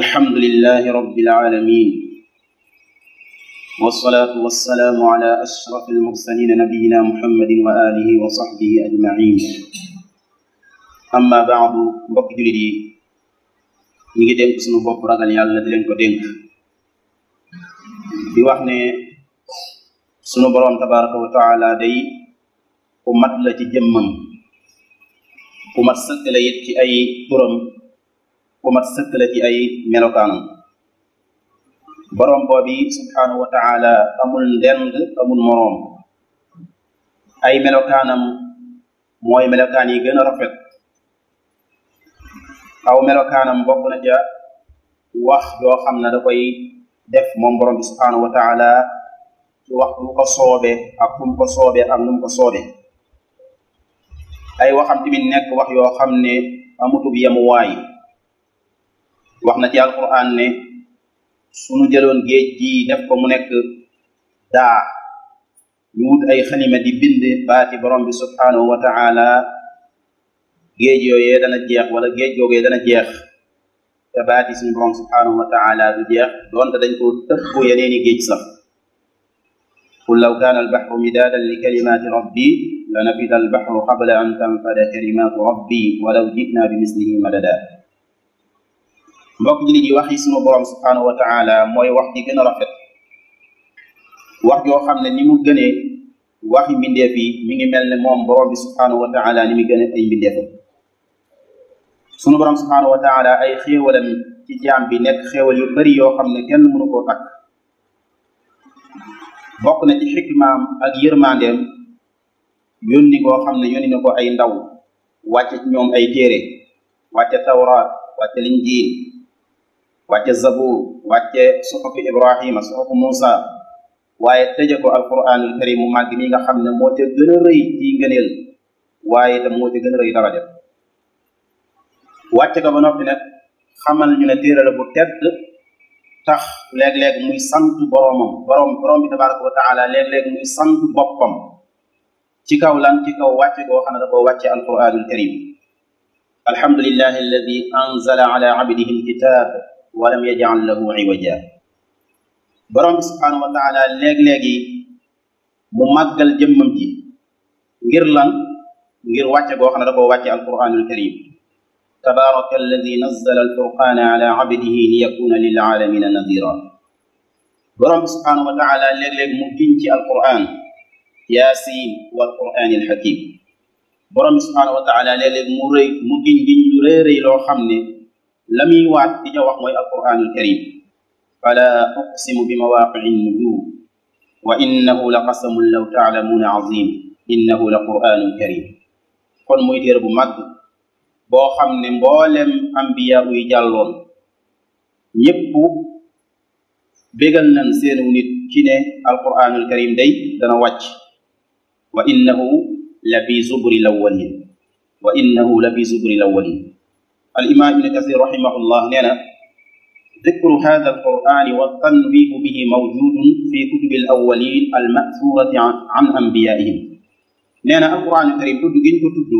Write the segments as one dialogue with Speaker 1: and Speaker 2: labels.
Speaker 1: الحمد لله رب العالمين والصلاة والسلام على أشرف المرسلين نبينا محمد وآله وصحبه أجمعين أما بعد mbokk jullit yi ñu ngi dénk suñu bopp ragal yàlla di leen ko dénk di wax ne sunu boroom tabaraka wa taala day ku mat la ci jëmmam ku mat sëkk la it ci ay turam ku mat sëkk la ci ay melokaanam boroom boobi subhanahu wa taala amul ndend amul moroom ay melokaanam mooy melokaan yi gën a rafet aw melokaanam bokk na ja wax yoo xam ne da koy def moom boroom bi subhanahu wa taala ci wax lu ko soobe ak fu mu ko soobe ak nu mu ko soobe ay waxam tamit nekk wax yoo xam ne amutub yemuwaay wax na ci alquran ne sunu jëloon géej gi def ko mu nekk daa ñu wut ay xalima di bind baati borom bi subhanahu wa taala géej yooyee dana jeex wala géej googee dana jeex te baati suñu borom subhanahu wa taala du jeex doonte dañ ko tëkku yeneeni géej sax qul law kaana albaxru midaadan li kalimaati rabbi la nafida albaxru qabla an tanfada kalimaatu rabbi walaw jinaa bi mislihi madada mbokk jullit yi wax yi sunu borom subhanahu wa taala mooy wax ji gën a rafet wax joo xam ne ni mu gënee waxi mbindeef yi mi ngi mel ne moom borom bi subhanahu wa taala ni mu gënee ay mbindeefam sunu borom subhanahu wa taala ay xéewalam ci jaam bi nekk xéewal yu bari yoo xam ne kenn mënu koo takk bokk na ci xikmaam ak yërmandeem yónni koo xam ne yónni na ko ay ndaw wàcce ci ñoom ay téere wàcce tawraat wàcce linjiil wàcce zabur wàcce suxufi ibrahima suxufi muusa waaye tëje ko alquranul karim mu màgg mi nga xam ne moo ca gën a rëy ci ngëneel waaye itam moo ca gën a rëy daraja wàcce ko ba noppi nag xamal ñu ne téere la bu tedd tax léeg-léeg muy sant boroomam borom bi tabaraka wa taala léeg-léeg muy sant boppam ci kaw lan ci kaw wàcce koo xam ne dafa wàcce alquranul karim alhamdulillahi alladi anzala ala abdihi alkitab walam yaj'al lahu iwaja borom bi subhanahu wa taala léeg-léegi mu màggal jëmmam ji ngir lan ngir wàcce goo xam ne dafa wàcce alquranul karim tabaraka alladi nazzala alfurqana ala abdihi liyakuna lil alamina nadira borom bi subhanahu wa taala léeg-léeg mu giñ ci alquran yasin wal qur'ani alhakim borom bi subhanahu wa taala léeg-léeg mu giñ lu rëy loo xam ne la muy waat di ca wax mooy alquranul karim fala uqsimu bi mawaqii nujum wa innahu la qasamun law taalamuuna azim innahu la qur'anun karim kon muy téere bu mag boo xam ne mboolem ambiya uy jàlloon ñépp bégal nañ seenu nit ci ne alquranul karim day dana wàcc wa innahu la fi zuburi lawalin wa innahu la fi zuburi lawalin al imam ibn kasir rahimahullah nee na dikru hada alqurani wa tanwihu bihi mawjudun fi kutubi al awalin al ma'thurati an anbiyaihim nee na alquranu karim tudd giñ ko tudd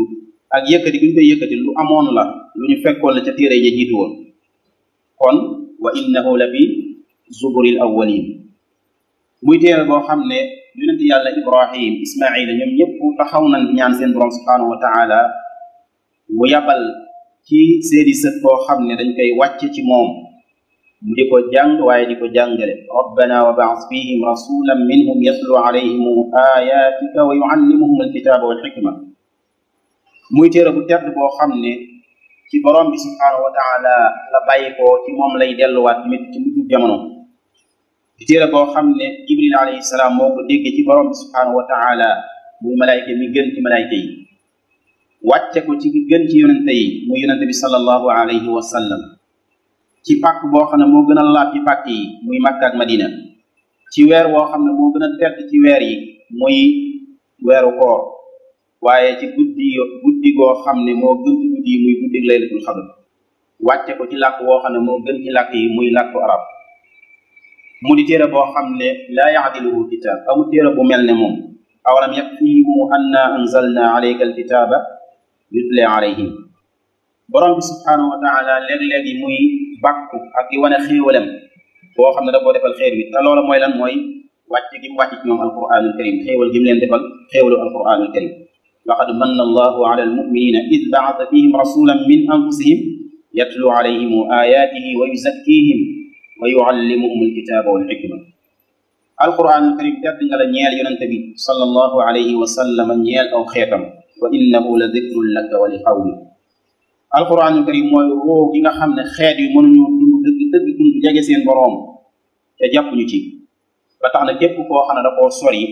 Speaker 1: ak yëkkati giñ koy yëkkati lu amoon la lu ñu fekkoon la ca téere ya jiitu woon kon wa innahu la fi zuburil awalin muy téere boo xam ne yonent yàlla ibrahim ismaila ñoom ñëpp taxaw nañ di ñaan seen borom subhanahu wa taala mu yabal ci seedi sët boo xam ne dañ koy wàcce ci moom mu di ko jàng waaye di ko jàngale rabbana wa ba'ath fihim rasulan minhum yatlu alayhim ayatika wa yuallimuhum alkitaba wal hikma muy téere bu tedd boo xam ne ci borom bi subhanahu wa taala la bàyyi ko ci moom lay delluwaat tamit ci mujjub jamono di téere boo xam ne jibril alayhi salaam moo ko dégg ci borom bi subhanahu wa taala muy malaayka mi gën ci malaayka yi wàcce ko ci gën ci yonente yi muy yonente bi sallallahu alayhi wa sallam ci pàkk boo xam ne moo gën a laab ci pàkk yi muy Makka ak Madina ci weer woo xam ne moo gën a tedd ci weer yi muy weeru koor waaye ci guddi goo xam ne moo gën ci guddi yi muy guddi laylatul xadr wàcce ko ci làkk woo xam ne moo gën ci làkk yi muy làkku arab mu di téere boo xam ne laa yaadiluhu kitaab amul téere bu mel ne moom awalam yakfihim anna anzalna alayka alkitaba yutla alayhim borom bi subhanahu wa taala léeg-léegi muy bàkku ak di wane xéewalam boo xam ne da koo defal xeer bi te loola mooy lan mooy wàcc gi mu wàcc ci ñoom alquranul karim xéewal gi mu leen defal xéewalu alquranul karim laqad manna allahu ala almuminina id baata fihim rasulan min anfusihim yatlu alayhim ayatihi wa yuzakkihim wa yuallimuhum alkitaba walxikma alquranul karim tedd nga la ñeel yonente bi sallallahu alayhi wa sallam ñeel aw xeetam wa innahu la dikrun laka wa li qawmi alquranul karim mooy roo gi nga xam ne xeet yu mënuñu dund dëgg dund jege seen boroom te jàppuñu ci ba tax na képp koo xam ne da koo sori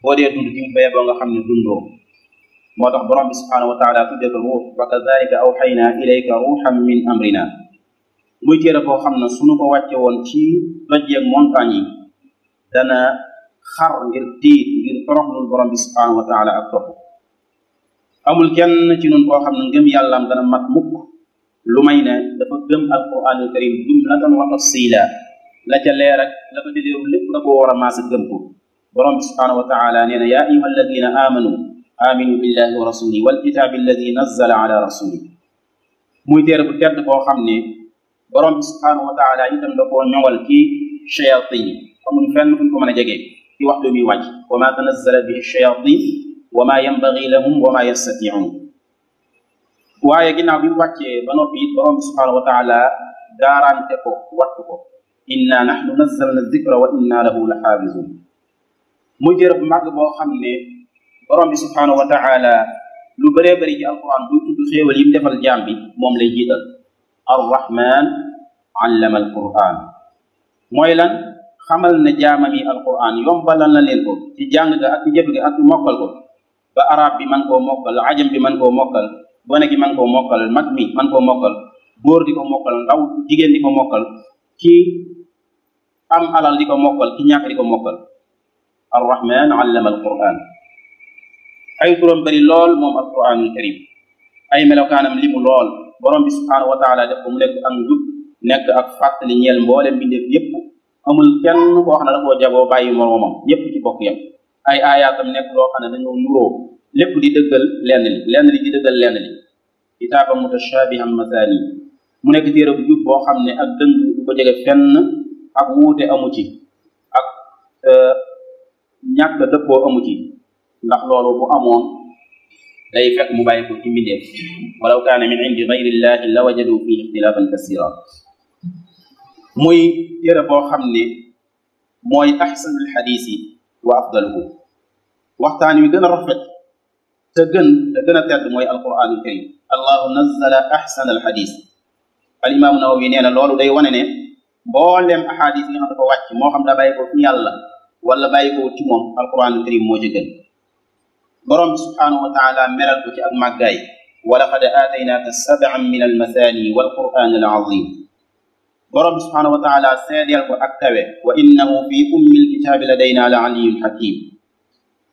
Speaker 1: boo dee dund ci bee boo nga xam ne dundoo moo tax borom bi subhanahu wa taala tuddee ko ruux wa kadalika awxayna ilayka ruuxan min amrina muy téere boo xam ne suñu ko wàcce woon ci dojjeeg montagne yi dana xar ngir tiit ngir toroxlul borom bi subhanahu wa taala ak topp amul kenn ci nun koo xam ne ngëm yàllaam dana mat mukk lu may ne dafa gëm alquranul karim jumlatan wa tafsila la ca leer ak la ko déleeru lépp da ko war a maasa gëm ko borom bi subhanahu wa taala nee na yaa ayuha alladina amanu aminu billahi wa rasulihi wal kitaabi alladi nazzala ala rasulihi muy téere bu tedd boo xam ne borom bi subhanahu wa taala itam da koo ñoŋal ci shayatin amuñ fenn fuñ ko mën a jegee ci waxtu mi wàcc wa ma tanazzala bihi shayatin wa ma yanbagi lahum wa ma yastatiun waaye ginnaaw bi mu wàccee ba noppi it borom bi subhanahu wa taala garanté ko wattu ko inna nahnu nazzalna zikra wa inna lahu la xaafizun muy téere bu màgg boo xam ne borom bi subhanahu wa taala lu bëree bëri ci alquran buy tudd xéewal yi mu defal jaam bi moom lay jiital arrahman allama alquran mooy lan xamal ne jaamam yi alquran yombalal na leen ko ci jàng ga ak ci jëf ga ak ci mokkal ko ba arab bi man koo mokkal ajam bi man koo mokkal gone gi man koo mokkal mag mi man koo mokkal góor di ko mokkal ndaw jigéen di ko mokkal ki am alal di ko mokkal ki ñàkk di ko mokkal arrahman allama alquran ay turam bëri lool moom alquranul karim ay melokaanam limu lool borom bi subhanahu wa taala def ko mu nekk ak njub nekk ak fàttali ñeel mboolem bi def yépp amul kenn koo xam ne da koo jagoo bàyyi moroomam ñépp ci bokk yam ay aayaatam nekk loo xam ne dañoo nuroo lépp di dëggal lenn li di dëggal lenn li kitaaban mutashabihan mathani mu nekk téere bu jub boo xam ne ak dëng du ko jege fenn ak wuute amu ci ak ñàkk dëppoo amu ci ndax loolu bu amoon day fekk mu bàyyi ko ci mbindeef walaw kaana min indi gayrillahi la wajadu fihi ixtilafan kasira muy téere boo xam ne mooy axsanul xadiis yi wa afdaluhu waxtaan wi gën a rafet te gën a tedd mooy alquranul karim allahu nazzala axsana alxadis alimaamu nawawi nee na loolu day wane ne mboolem ahadis yi nga xam dafa wàcc moo xam daa bàyyi ko fi yàlla wala bàyyi ko ci moom alquranul karim moo ci gën borom bi subhanahu wa taala meral ko ci ak màggaay wa laqad aataynaaka sab'an min almathani walquran alazim borom bi subhanahu wa taala seedeel ko ak kawe wa innahu fi ummi alkitaabi ladayna la aliyun hakim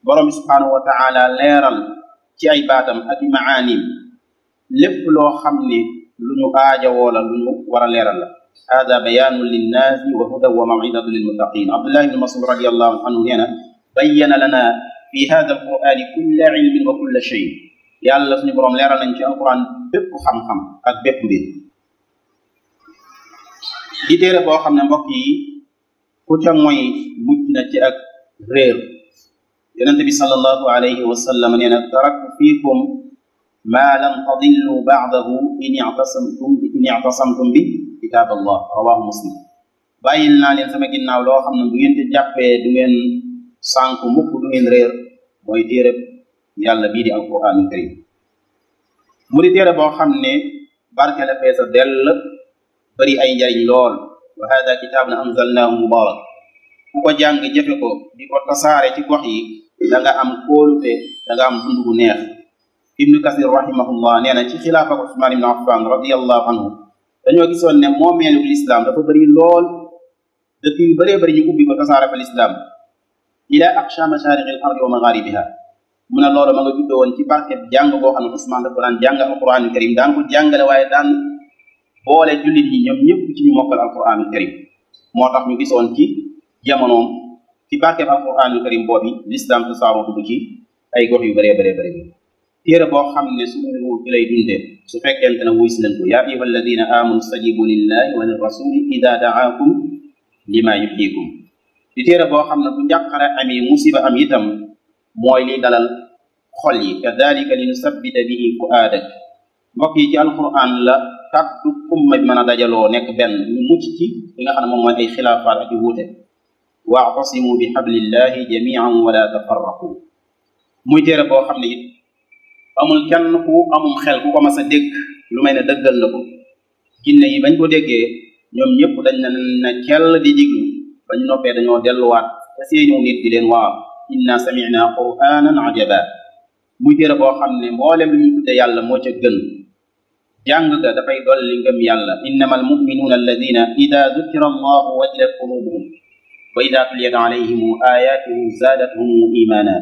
Speaker 1: borom bi subhanahu wa taala leeral ci ay baatam ak i maanim lépp loo xam ne lu ñu aajawoo la lu ñu war a leeral la hada bayaanun linnaasi wa hudan wa mawidatu lilmuttaqin abdullah ibn masud radiallahu anhu nee na bayyana lana fi hada alqurani kulla ilmin wa kulla shay yàlla suñu borom leeral nañ ci alquran bépp xam-xam ak bépp mbir di téere boo xam ne mbokk yi ku ca mooy mucc na ci ak réer yonente bi sallallahu alayhi wa sallam nee na taraktu fiikum ma lam tadillu baadahu in ictasamtum bi kitaab allah rawahu muslim bàyyil naa leen sama ginnaaw loo xam ne du ngeen ci jàppee du ngeen sànku mukk du ngeen réer mooy téere yàlla bii di alquranul karim mu di téere boo xam ne barke la feesa dell bari ay njariñ lool wa hada kitaabun anzalnaahu mubarak ku ko jàng jëfe ko di ko tasaare ci gox yi da nga am kóolute da nga am dund bu neex ibnu kasir rahimahullah nee na ci xilaafa Usmaan ibn Affan radiallahu anhu dañoo gisoon ne moomeelu lislaam dafa bëri lool dëkk yu bëree bëri ñu ubbi ko tasaare fa lislaam ila aqsha mashaariqi al ardi wa magharibiha mu ne loolu ma nga juddoo woon ci barke jàng boo xam ne Usmaan dafa daan jàng alquranul karim daan ko jàngale waaye daan boole jullit ñi ñoom ñëpp ci ñu mokkal alquranul karim moo tax ñu gisoon ci jamonoom ci barke alquranul karim boobi lislaam tasaaroo dugg ci ay gox yu bëree bëree bëri téere boo xam ne suñu ruu ci lay dundee su fekkente ne wuy si nañ ko yaa ayyuha alladina amanu stajibu lillahi wa lirrasuli ida daakum lima yuhyikum di téere boo xam ne bu njàqare amee musiba am itam mooy li dalal xol yi kadalika li nusabbita bihi fuaadak mbokk yi ci alquran la kàddu umma bi mën a dajaloo nekk benn ñu mucc ci li nga xam ne moom mooy ay xilaafaat ak i wuute waatasimu bi hablillahi jamian wala tafarraqu muy téere boo xam ne it amul kenn ku amum xel ku ko mas a dégg lu may ne dëggal na ko jinne yi bañ ko déggee ñoom ñëpp dañ na kell di diglu bañ noppee dañoo delluwaat te seenu nit di leen waaw inna samina quranan ajaba muy téere boo xam ne mboolem lu ñu tudde yàlla moo ca gën jàng ga dafay dolli ngëm yàlla innama almuminuuna alladina ida dukira allahu wajilat qulubuhum wa ida tuliyat alayhim ayatuhu zaadathum imana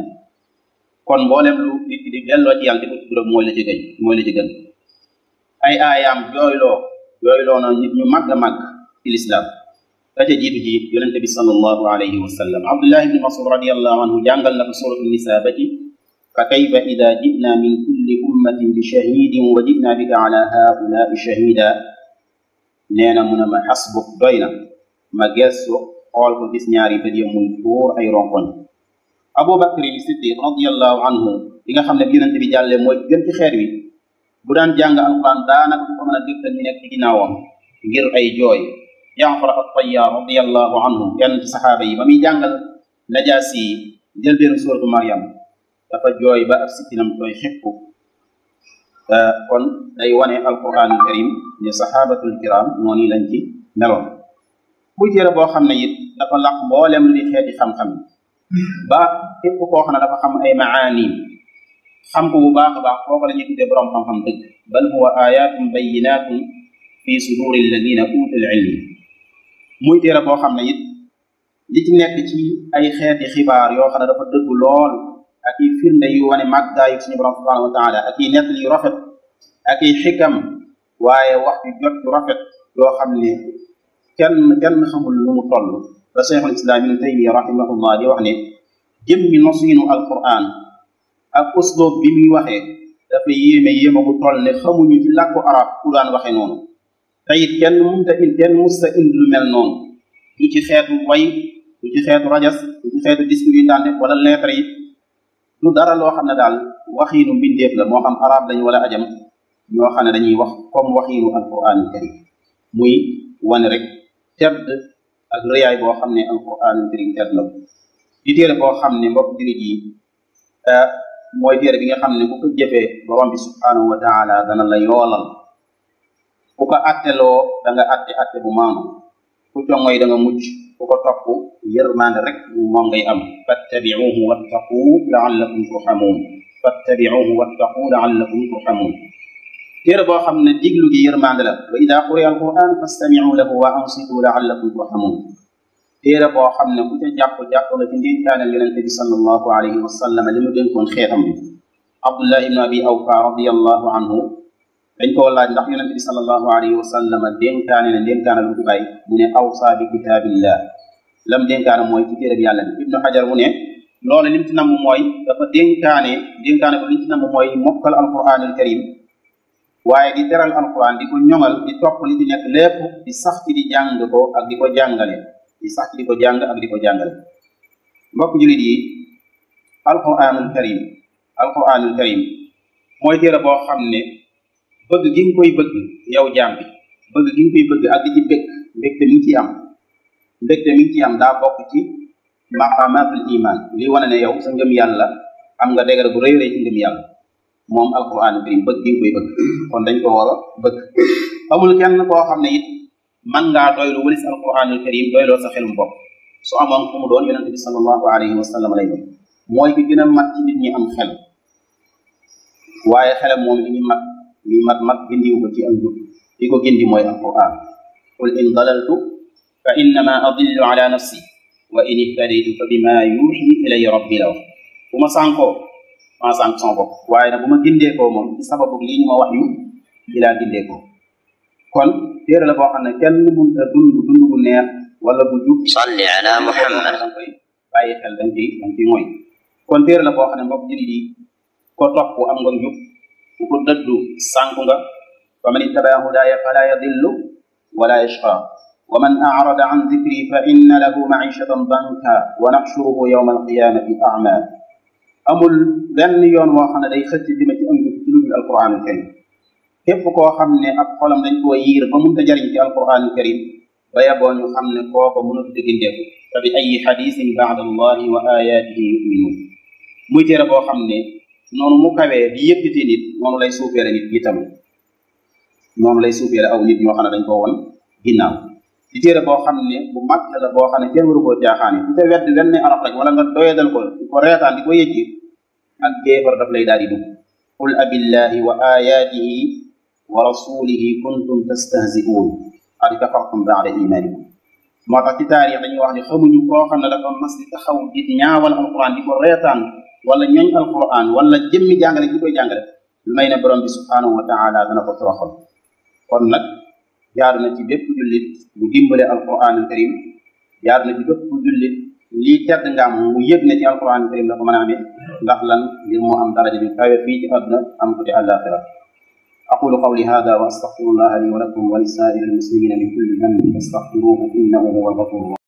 Speaker 1: kon mboolem lu nit di delloo ci yàlla di ko tudd mooy la ci gën mooy la ci gën ay aayaam jooyloo na nit ñu màgg a màgg ci lislaam ka ca jiitu ji yonente bi sallallahu alayhi wa sallam abdullah ibni masud radiallahu anhu jàngal na ko suratu nisa ba ci fa kayfa ida jina min kulli ummatin bi shahidin wa jina bika ala haulai shahida nee na mu ne ma xasbuk doy na ma gestu xool ko gis ñaari bët ya muy tuur ay ronkoñ Abu Bakr Siddiq radiyallahu anhu li nga xam ne bi yonente bi jàllee mooy gën ci xeet wi bu daan jàng alquran daanaka du ko mën a dégtal ñu nekk ci ginnaawam ngir ay jooy Jaafar at-Tayyar radiyallahu anhu kenn ci saxaaba yi ba muy jàngal Najaasi jël benn suuratu Maryam dafa jooy ba ab sikkinam tooy xippu kon day wane alquran karim ne saxaabatul kiram noonu lañ ci meloon muy téere boo xam ne it dafa laq mboolem li xeeti xam-xam ba képp koo xam ne dafa xam ay maani xam ko bu baax a baax kooku la ñuy tuddee borom xam-xam dëgg bal huwa ayatun bayinatun fi suduri alladina utul ilmi muy téere boo xam ne it li ci nekk ci ay xeeti xibaar yoo xam ne dafa dëgg lool ak i firnde yu wane màggaayu suñu borom subhanahu wa taala ak i nettali yu rafet ak i xikam waaye wax yu jot yu rafet yoo xam ne kenn xamul lu mu toll ba cheikhul islam ibn taymiya rahimahullah di wax ne jëmmi nosiinu alquran ak usloob bi muy waxee dafa yéeme bu toll ne xamuñu ci làkku arab ku daan waxe noonu te it kenn musta indi lu mel noonu du ci xeetu way du ci xeetu rajas du ci xeetu discours yu daan def wala lettre yi du dara loo xam ne daal waxiinu mbindeef la moo xam arab lañu wala ajam ñoo xam ne dañuy wax comme waxiinu alquran karim muy wane rek tedd ak rëyaay boo xam ne alquran karim tedd la di téere boo xam ne mbokk jullit yi mooy téere bi nga xam ne bu ko jëfee borom bi subhanahu wa taala dana la yoolal ku ko atteloo da nga atte bu maanu ku congoy da nga mucc ku ko topp yërmande rek moom ngay am fattabiuhu wattaqu laallakum turhamun téere boo xam ne diglu gi yërmande la wa ida quriya alquran fastamiu lahu wa ansitu laallakum turhamun téere boo xam ne ku ca jàpp la ci ndénkaane yonente bi sallallahu alayhi wa sallam li mu dénkoon xeetam bi abdullah ibnu abi awfa radiallahu anhu dañ koo laaj ndax yonente bi sallallahu alayhi wa sallam dénkaane lu ci bàyyi mu ne awsa bi kitaabillah lam dénkaane mooy ci téere bi yàlla bi ibnu xajar mu ne loolu lim ci namm mooy dafa dénkaane ko lim ci namm mooy mokkal alquranul karim waaye di teral alquran di ko ñoŋal di topp li ci nekk lépp di sax ci di jàng ko ak di ko jàngale di sax ci di ko jàng ak di ko jàngale mbokk jullit yi alquranul karim mooy téere boo xam ne bëgg gi nga koy bëgg yow jaam bi bëgg gi nga koy bëgg ak di ci bëgg mbégte mi ngi ci am daa bokk ci maqamatul iman li wane ne yow sa ngëm yàlla am nga dégg bu rëy rëy ci ngëm yàlla moom alquranul karim bëgg gi nga koy bëgg kon dañ ko war a bëgg amul kenn koo xam ne it man ngaa doylu walis alquranul karim doyloo sa xelum bopp su amoon ku mu doon yonente bi sallallahu alayhi wa sallam lay doon mooy ki gën a mat ci nit ñi am xel waaye xelam moom li muy mat gindiwu ko ci am jub li ko gindi mooy alquran qul in dalaltu fa innama adillu ala nafsi wa in ihtadaytu fa bima yuuxi ilayya rabbi la wax bu ma sànkoo maa sànk sama bopp waaye nag bu ma gindeekoo moom ci sababu lii ñu ma wax yu ci laa gindeekoo kon téere la boo xam ne kenn mënta dund bu neex wala bu jub salli ala muhammad danga koy bàyyi xel dañ ciy mooy kon téere la boo xam ne mbokk jullit yi ko topp am nga njub ku ko dëddu sànku nga fa man ittabaa hudaaya fala yadillu wala yashqa wa man arada an dikri fa inna lahu maishatan danka wa naxshuruhu yawma alqiyamati a'ma amul benn yoon woo xam ne day xëcc jëme ci am njub ci lu dul alquran karim képp koo xam ne ak xolam dañ koo yiir ba mënta jariñ ci alquran karim ba yaboo ñu xam ne kooko mënut dëggandeeku fa bi ayi xadisin baada allahi wa ayatihi yuminuun muy téere boo xam ne noonu mu kawee di yëkkati nit noonu lay suufeere nit itam noonu lay suufeere aw nit ñoo xam ne dañ koo won ginnaaw di téere boo xam ne bu mag la boo xam ne kenn waru koo jaaxaane ku te wedd wenn arab rek wala nga doyadal ko di ko reetaan di ko yëjji ak géefar daf lay daal di dugg qul abillahi wa ayatihi wa rasulihi kuntum tastahzi'un qad kafartum ba'da imanikum moo tax ci taarix dañuy wax ne xamuñu koo xam ne dafa mas di taxaw di ñaawal alquran di ko reetaan wala ñooñ alquran wala jëmmi jàngale di koy jàngale lu may ne borom bi subhanahu wa taala dana ko toroxal kon nag jaar na ci bépp jullit bu dimbale alquran al karim jaar na ci bépp jullit lii tedd nga am mu yëg ne ci alquran al karim la ko mën a amee ndax lan ngir mu am daraja bi kawe fii ci àdduna am ko ci àllaaxira aqulu qawli hada wa astaghfirullah li wa lakum wa li saa'iri al muslimina min kulli dhanbin fastaghfiruhu innahu huwal ghafurur rahim